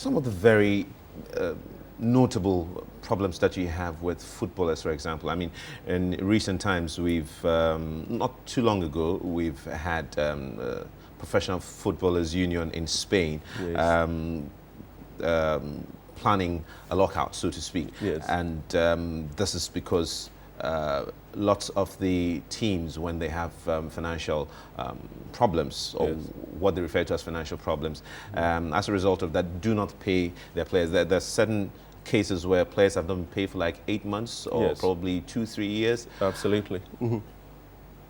some of the very notable problems that you have with footballers, for example? I mean, in recent times, not too long ago, we've had Professional Footballers Union in Spain. Yes. Planning a lockout, so to speak. Yes. And this is because lots of the teams, when they have financial problems, or Yes. what they refer to as financial problems, as a result of that, do not pay their players. There are certain cases where players have not been paid for like 8 months or Yes. probably 2-3 years. Absolutely.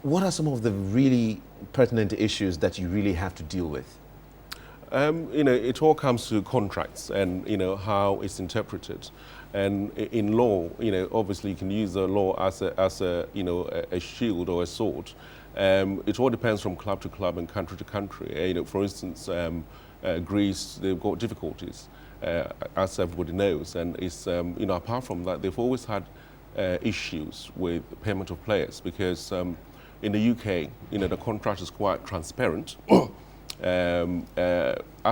What are some of the really pertinent issues that you really have to deal with? It all comes to contracts and, how it's interpreted. And in law, obviously you can use the law as a shield or a sword. It all depends from club to club and country to country. For instance, Greece, they've got difficulties, as everybody knows. And it's, apart from that, they've always had issues with payment of players because in the UK, the contract is quite transparent.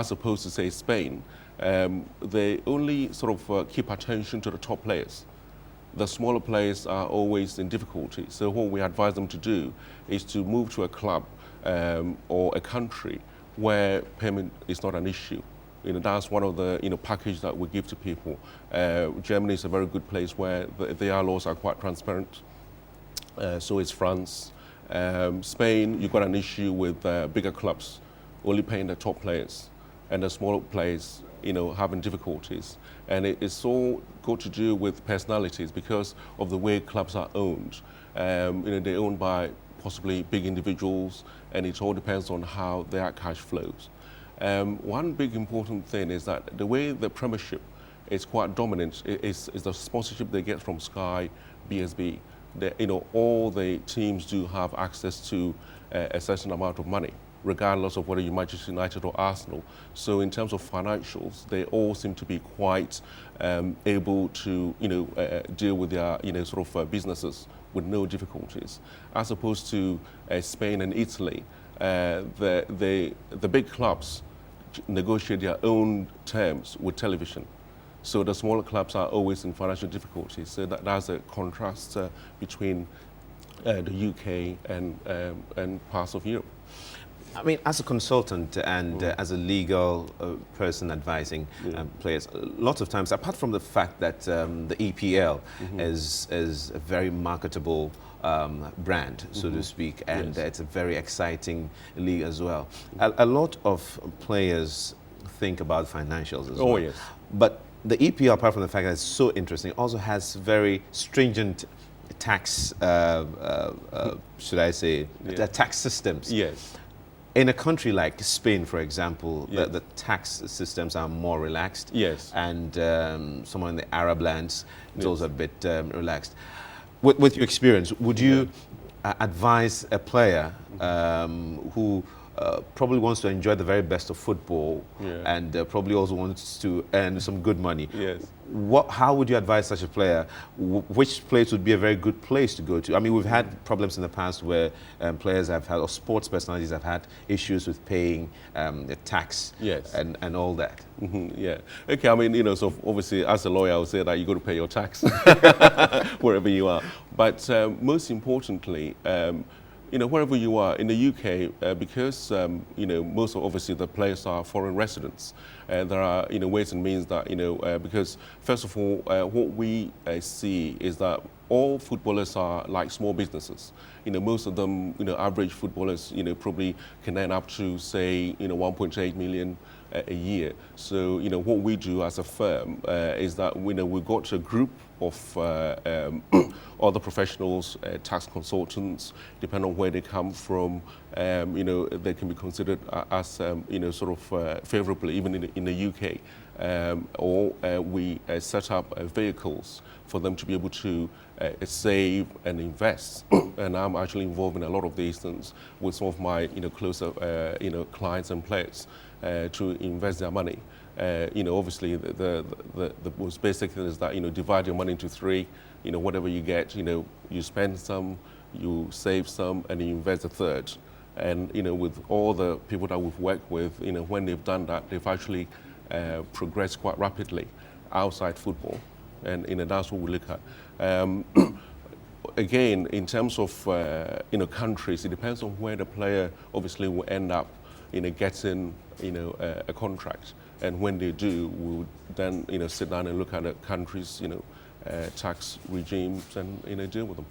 As opposed to, say, Spain, they only sort of keep attention to the top players. The smaller players are always in difficulty. So what we advise them to do is to move to a club or a country where payment is not an issue. That's one of the package that we give to people. Germany is a very good place where their laws are quite transparent. So is France. Spain, you've got an issue with bigger clubs only paying the top players, and the smaller players, having difficulties. And it's all got to do with personalities because of the way clubs are owned. They're owned by possibly big individuals, and it all depends on how their cash flows. One big important thing is that the way the Premiership is quite dominant is the sponsorship they get from Sky, BSB. All the teams do have access to a certain amount of money, regardless of whether you're Manchester United or Arsenal. So in terms of financials, they all seem to be quite able to, deal with their, businesses with no difficulties. As opposed to Spain and Italy, the big clubs negotiate their own terms with television. So the smaller clubs are always in financial difficulties. So that's a contrast between the UK and parts of Europe. I mean, as a consultant and as a legal person advising players, lots of times, apart from the fact that the EPL is a very marketable brand, so to speak, and it's a very exciting league as well, a lot of players think about financials as well. Oh, yes. But the EPL, apart from the fact that it's so interesting, also has very stringent tax, should I say, tax systems. Yes. In a country like Spain, for example, the tax systems are more relaxed. Yes. And somewhere in the Arab lands, it's also a bit relaxed. With your experience, would you advise a player who probably wants to enjoy the very best of football and probably also wants to earn some good money? Yes. How would you advise such a player? Which place would be a very good place to go to? I mean, we've had problems in the past where players have had, or sports personalities have had issues with paying the tax and all that. Yeah. Okay, I mean, so obviously as a lawyer, I would say that you got to pay your tax wherever you are. But most importantly, wherever you are in the UK, because most of obviously the players are foreign residents, there are ways and means that because first of all, what we see is that all footballers are like small businesses. Most of them, average footballers, probably can earn up to say 1.8 million a year. So what we do as a firm is that we've got a group of other professionals, tax consultants, depending on where they come from, they can be considered as sort of favorable even in the UK. Or we set up vehicles for them to be able to save and invest. And I'm actually involved in a lot of these things with some of my closer clients and players to invest their money. Obviously the most basic thing is that divide your money into three. Whatever you get, you spend some, you save some, and you invest a third. And with all the people that we've worked with, when they've done that, they've actually progress quite rapidly outside football, and that's what we look at. Again, in terms of countries, it depends on where the player obviously will end up, getting a contract, and when they do, we'll then sit down and look at the country's tax regimes and deal with them.